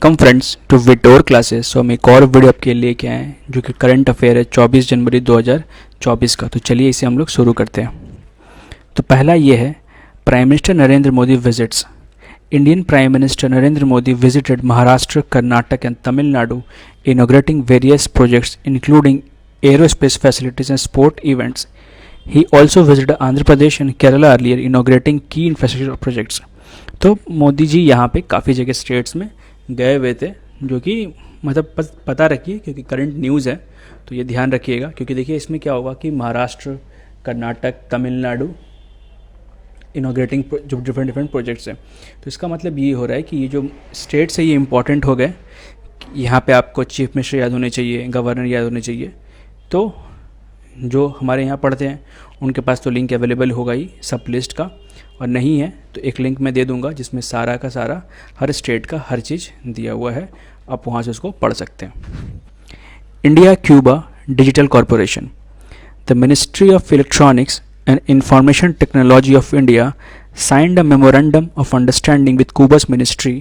Welcome friends to विटोर classes. So हम एक और वीडियो आपके लिए लेके आए हैं जो कि करंट अफेयर है 24 जनवरी 2024 का। तो चलिए इसे हम लोग शुरू करते हैं। तो पहला ये है, prime minister Narendra Modi visits. Indian prime minister Narendra Modi visited Maharashtra, Karnataka and Tamil Nadu, inaugurating various projects including aerospace facilities and sport events. He also visited Andhra Pradesh and Kerala earlier, inaugurating key infrastructure projects. तो मोदी जी यहाँ पे काफ़ी जगह स्टेट्स में गए हुए थे, जो कि मतलब पता रखिए क्योंकि करंट न्यूज़ है, तो ये ध्यान रखिएगा। क्योंकि देखिए इसमें क्या होगा कि महाराष्ट्र, कर्नाटक, तमिलनाडु इनोग्रेटिंग जो डिफरेंट प्रोजेक्ट्स हैं, तो इसका मतलब ये हो रहा है कि ये जो स्टेट्स है ये इंपॉर्टेंट हो गए। यहाँ पे आपको चीफ मिनिस्टर याद होने चाहिए, गवर्नर याद होने चाहिए। तो जो हमारे यहाँ पढ़ते हैं उनके पास तो लिंक अवेलेबल होगा ही सब लिस्ट का, और नहीं है तो एक लिंक मैं दे दूंगा जिसमें सारा का सारा हर स्टेट का हर चीज़ दिया हुआ है, आप वहाँ से उसको पढ़ सकते हैं। India Cuba digital corporation. The ministry of electronics and information technology of India signed a memorandum of understanding with Cuba's Ministry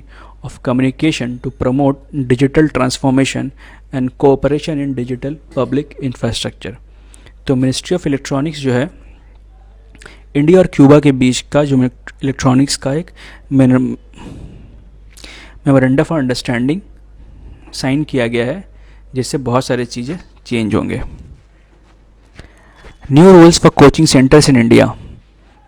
of Communication to promote digital transformation and cooperation in digital public infrastructure. तो ministry of electronics जो है India और Cuba के बीच का जो electronics का एक memorandum of understanding sign किया गया है, जिससे बहुत सारी चीज़ें चेंज होंगे। New rules for coaching centres in India.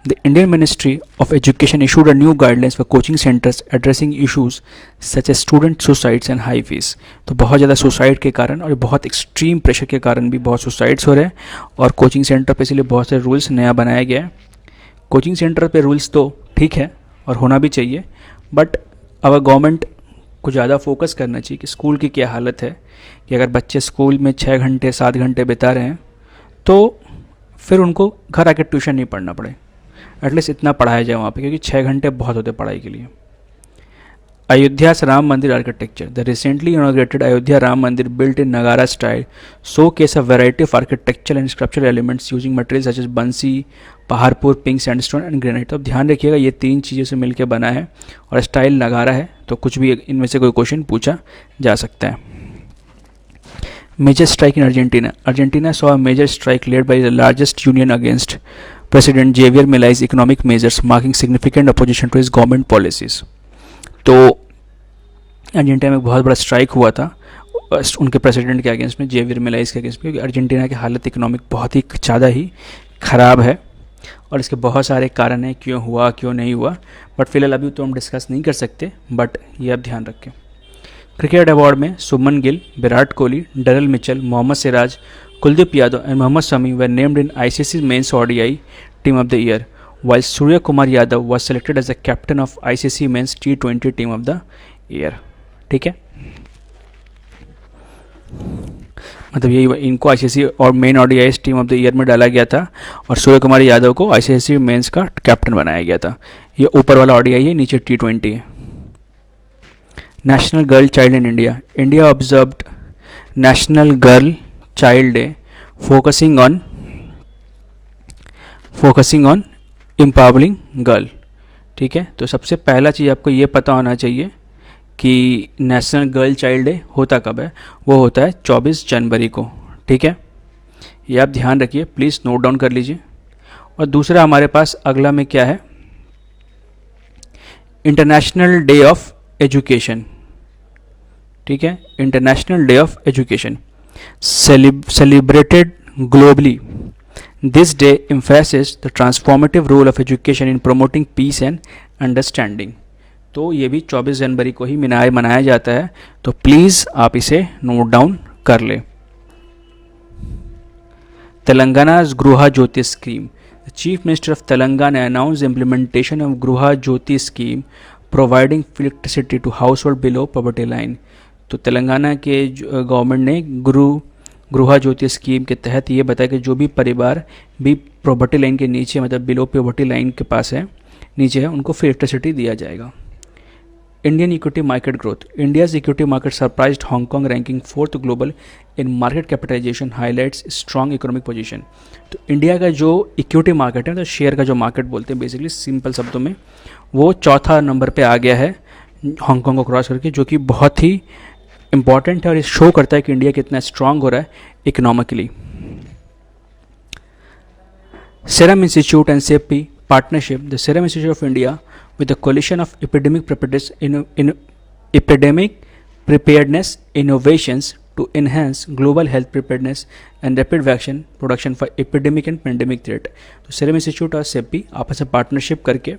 The Indian Ministry of Education issued a new guidelines for coaching centers addressing issues such as student suicides and high fees. तो बहुत ज़्यादा सुसाइड के कारण और बहुत एक्सट्रीम प्रेशर के कारण भी बहुत सुसाइड्स हो रहे हैं, और कोचिंग सेंटर पे इसलिए बहुत सारे रूल्स नया बनाया गया है। कोचिंग सेंटर पे रूल्स तो ठीक है और होना भी चाहिए, बट अब गवर्नमेंट को ज़्यादा फोकस करना चाहिए कि स्कूल की क्या हालत है, कि अगर बच्चे स्कूल में 6 घंटे 7 घंटे बिता रहे हैं तो फिर उनको घर आके ट्यूशन नहीं पढ़ना पड़े, एटलीस्ट इतना पढ़ाया जाए वहाँ पे, क्योंकि 6 घंटे बहुत होते पढ़ाई के लिए। Ayodhya Ram Mandir architecture. The recently inaugurated Ayodhya Ram Mandir built in Nagara style showcase a variety of architecture and structural elements using material such as Bansi, Paharpur, pink sandstone and granite. तो ध्यान रखिएगा ये 3 चीज़ों से मिलकर बना है और स्टाइल नगारा है, तो कुछ भी इनमें से कोई क्वेश्चन पूछा जा सकता है। Major strike in Argentina. Argentina saw a major strike led by the largest union against President Javier Milei's economic measures, marking significant opposition to his government policies. तो अर्जेंटीना में बहुत बड़ा स्ट्राइक हुआ था उनके प्रेसिडेंट के अगेंस्ट में, Xavier Millais के अगेंस्ट में, क्योंकि अर्जेंटीना की हालत इकोनॉमिक बहुत ही ज़्यादा ही ख़राब है, और इसके बहुत सारे कारण हैं क्यों हुआ क्यों नहीं हुआ, बट फिलहाल अभी तो हम डिस्कस नहीं कर सकते, बट ये आप ध्यान रखें। क्रिकेट अवार्ड में सुमन Gill, Virat Kohli, Daryl Mitchell, Mohammed Siraj, Kuldeep Yadav and Mohammad Shami were named in ICC Men's ODI Team of the Year, while Surya Kumar Yadav was selected as the captain of ICC Men's T20 Team of the Year. ठीक है, मतलब ये इनको ICC और main ODI team of the year में डाला गया था, और सूर्य कुमार यादव को ICC मेंस का कैप्टन बनाया गया था। ये ऊपर वाला ODI है, नीचे T20 है। National girl child in India. India observed national girl child day focusing on empowering girl. ठीक है, तो सबसे पहला चीज़ आपको ये पता होना चाहिए कि नेशनल गर्ल चाइल्ड डे होता कब है। वो होता है 24 जनवरी को। ठीक है, ये आप ध्यान रखिए, प्लीज़ नोट डाउन कर लीजिए। और दूसरा हमारे पास अगला में क्या है, इंटरनेशनल डे ऑफ एजुकेशन। ठीक है, international day of education celebrated globally. This day emphasizes the transformative role of education in promoting peace and understanding. तो ये भी 24 जनवरी को ही मनाया जाता है, तो प्लीज़ आप इसे नोट डाउन कर ले। तेलंगाना's गृह ज्योति scheme. The Chief Minister of Telangana announced implementation of गृह ज्योति scheme providing electricity to household below poverty line. तो तेलंगाना के गवर्नमेंट ने गृह ज्योति स्कीम के तहत ये बताया कि जो भी परिवार भी पॉवर्टी लाइन के नीचे, मतलब बिलो पॉवर्टी लाइन के पास है, नीचे है, उनको फ्री इलेक्ट्रिसिटी दिया जाएगा। Indian equity market growth. India's equity market surprised Hong, Kong 4th global in market capitalisation, highlights strong economic position. तो इंडिया का जो इक्विटी मार्केट है, तो शेयर का जो मार्केट बोलते हैं बेसिकली सिंपल शब्दों में, वो 4था नंबर पे आ गया है हांगकांग को क्रॉस करके, जो कि बहुत ही इम्पॉर्टेंट है और ये शो करता है कि इंडिया कितना स्ट्रांग हो रहा है economically. Serum Institute and SEPI partnership. The Serum Institute of India with the coalition of epidemic preparedness innovations to enhance global health preparedness and rapid vaccine production for epidemic and pandemic threat. तो Serum Institute और SEPI आपस में partnership करके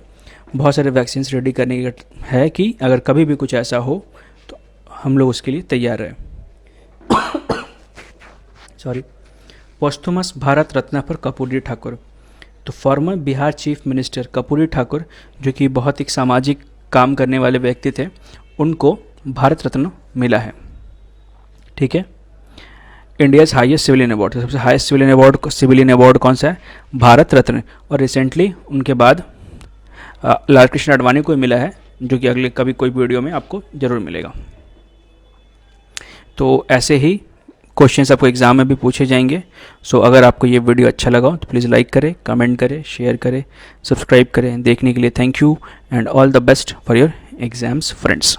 बहुत सारे vaccines ready करने की है कि अगर कभी भी कुछ ऐसा हो तो हम लोग उसके लिए तैयार रहे। सॉरी। पोस्थुमस भारत रत्न पर कर्पूरी ठाकुर। तो farmer Bihar chief minister Karpoori Thakur, जो कि बहुत एक सामाजिक काम करने वाले व्यक्ति थे, उनको भारत रत्न मिला है। ठीक है। इंडियाज़ हाईएस्ट सिविलियन अवार्ड, सबसे हाईएस्ट सिविलियन अवार्ड कौन सा है? भारत रत्न। और रिसेंटली उनके बाद लाल कृष्ण आडवाणी को मिला है, जो कि अगले कभी कोई वीडियो में आपको ज़रूर मिलेगा। तो ऐसे ही क्वेश्चंस आपको एग्जाम में भी पूछे जाएंगे। सो अगर आपको ये वीडियो अच्छा लगा हो तो प्लीज़ लाइक करें, कमेंट करें, शेयर करें, सब्सक्राइब करें। देखने के लिए thank you and all the best for your exams friends.